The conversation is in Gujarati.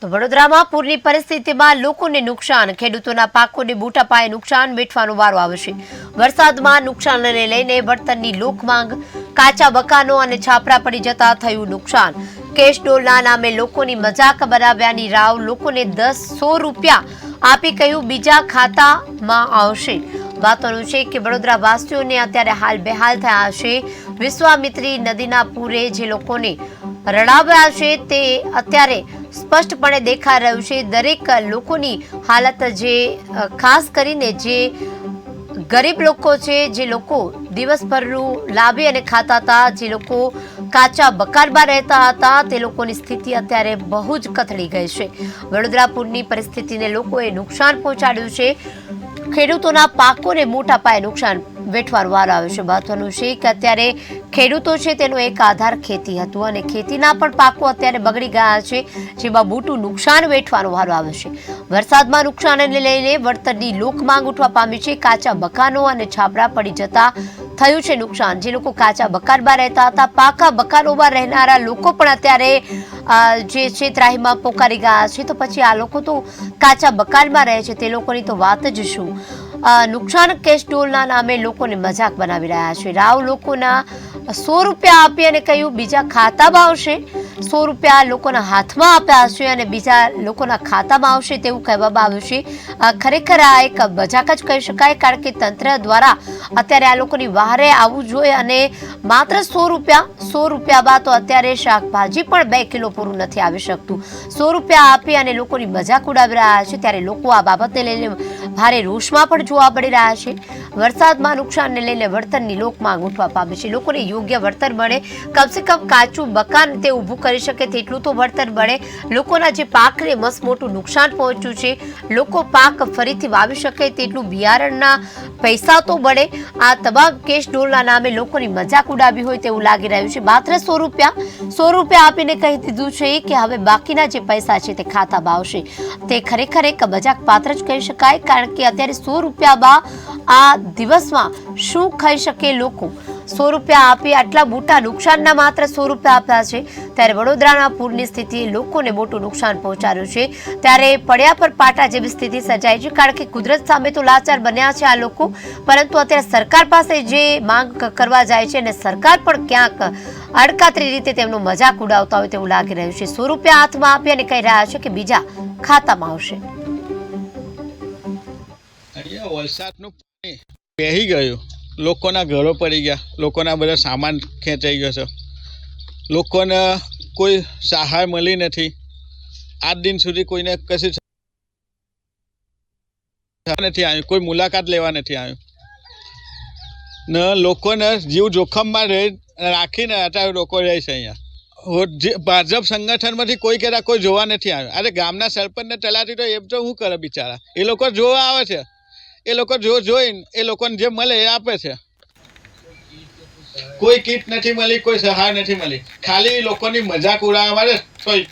તો વડોદરામાં પૂરની પરિસ્થિતિમાં લોકોને નુકસાન, ખેડૂતોના પાકોને મોટા પાયે નુકસાન વેઠવાનો વારો આવશે। વરસાદમાં નુકસાનને લઈને વળતરની લોકમાંગ, કાચા મકાનો અને છાપરા પડી જતા થયું નુકસાન। કેશ ડોલના નામે લોકોની મજાક બનાવ્યાની રાવ, લોકોને 10-100 રૂપિયા આપી કહ્યું બીજા ખાતામાં આવશે। વાતોનું છે કે વડોદરા વાસીઓને અત્યારે હાલ બેહાલ થયા છે। વિશ્વામિત્રી નદીના પૂરે જે લોકોને રડાવ્યા છે તે અત્યારે સ્પષ્ટપણે દેખાઈ રહ્યું છે। દરેક લોકોની હાલત જે ખાસ કરીને જે ગરીબ લોકો છે, જે લોકો દિવસભરનું લાવી અને ખાતા હતા, જે લોકો કાચા મકાનમાં રહેતા હતા, તે લોકોની સ્થિતિ અત્યારે બહુ જ કથળી ગઈ છે। વડોદરા પૂરની પરિસ્થિતિને લોકોએ નુકસાન પહોંચાડ્યું છે। ખેડૂતોના પાકોને મોટા પાયે નુકસાન વેઠવાનો વારો આવ્યો છે। મહત્વનું છે કે અત્યારે ખેડૂતો છે તેનો એક આધાર ખેતી હતું અને ખેતીના પણ પાકો અત્યારે બગડી ગયા છે, જેમાં મોટું નુકસાન વેઠવાનો વારો આવ્યો છે। વરસાદમાં નુકસાનને લઈને વળતરની લોકમાંગ ઉઠવા પામી છે। કાચા મકાનો અને છાપરા પડી જતા થયું છે નુકસાન। જે લોકો કાચા મકાનમાં રહેતા હતા, પાકા મકાનોમાં રહેનારા લોકો પણ અત્યારે જે છે ત્રાહીમાં પોકારી ગયા છે। તો પછી આ લોકો તો કાચા મકાનમાં રહે છે, તે લોકોની તો વાત જ શું। નુકસાન કેશ ડોલના નામે લોકોને મજાક બનાવી રહ્યા છે। રાવ લોકોના 100 રૂપિયા આપી અને કહ્યું બીજા ખાતામાં આવશે। 100 રૂપિયા લોકોના હાથમાં આપ્યા છે અને બીજા લોકોના ખાતામાં આવશે તેવું કહેવામાં આવ્યું છે। ખરેખર આ એક મજાક જ કહી શકાય, કારણ કે તંત્ર દ્વારા અત્યારે આ લોકોની વહારે આવવું જોઈએ અને માત્ર 100 રૂપિયામાં તો અત્યારે શાકભાજી પણ 2 કિલો પૂરું નથી આવી શકતું। 100 રૂપિયા આપી અને લોકોની મજાક ઉડાવી રહ્યા છે, ત્યારે લોકો આ બાબતને લઈને ભારે રોષમાં પણ જોવા મળી રહ્યા છે। વરસાદમાં નુકસાનને લઈને વળતરની લોકમાંગ ઉઠવા પામી છે। લોકોને યોગ્ય વળતર મળે, કમસે કમ કાચું મકાન તે ઊભું કરી શકે તેટલું તો વળતર મળે। લોકોના જે પાકને મસ્ત મોટું નુકસાન પહોંચ્યું છે, લોકો પાક ફરીથી વાવી શકે તેટલું બિયારણના પૈસા તો મળે। આ તમામ કેશ ડોલના નામે લોકોની મજાક ઉડાવી હોય તેવું લાગી રહ્યું છે। માત્ર 100 રૂપિયા આપીને કહી દીધું છે કે હવે બાકીના જે પૈસા છે તે ખાતામાં આવશે। તે ખરેખર એક મજાક પાત્ર જ કહી શકાય, કારણ કે અત્યારે 100 રૂપિયામાં આ દિવસમાં શું ખાઈ શકે લોકો। 100 રૂપિયા આપી આટલા મોટા નુકસાનના માત્ર 100 રૂપિયા આપ્યા છે, ત્યારે વડોદરાના પૂરની સ્થિતિએ લોકોને મોટું નુકસાન પહોંચાડ્યું છે। ત્યારે પડ્યા પર પાટા જેવી સ્થિતિ સર્જાઈ છે, કારણ કે કુદરત સામે તો લાચાર બન્યા છે આ લોકો, પરંતુ અત્યારે સરકાર પાસે જે માંગ કરવા જાય છે અને સરકાર પણ ક્યાંક અડકાતરી રીતે તેમનો મજાક ઉડાવતા હોય તેવું લાગી રહ્યું છે। 100 રૂપિયા હાથમાં આપી અને કહી રહ્યા છે કે બીજા ખાતામાં આવશે। વરસાદનું પાણી બેહી ગયું, લોકોના ઘરો પડી ગયા, લોકોના બધા સામાન ખેંચાઈ ગયો છે, લોકોને કોઈ સહાય મળી નથી। આજ દિન સુધી કોઈને કશું નથી આવ્યું, કોઈ મુલાકાત લેવા નથી આવ્યું ને લોકોને જીવ જોખમમાં રાખીને અત્યારે લોકો રહે છે અહીંયા। ભાજપ સંગઠનમાંથી કોઈ કહેતા કોઈ જોવા નથી આવ્યું। અરે ગામના સરપંચને તલાટી તો એમ તો શું કરે બિચારા, એ લોકો જોવા આવે છે, એ લોકો જોઈને એ લોકોને જે મળે એ આપે છે। કોઈ કીટ નથી મળી, કોઈ સહાય નથી મળી, ખાલી લોકોની મજાક ઉડાવવા માટે કોઈ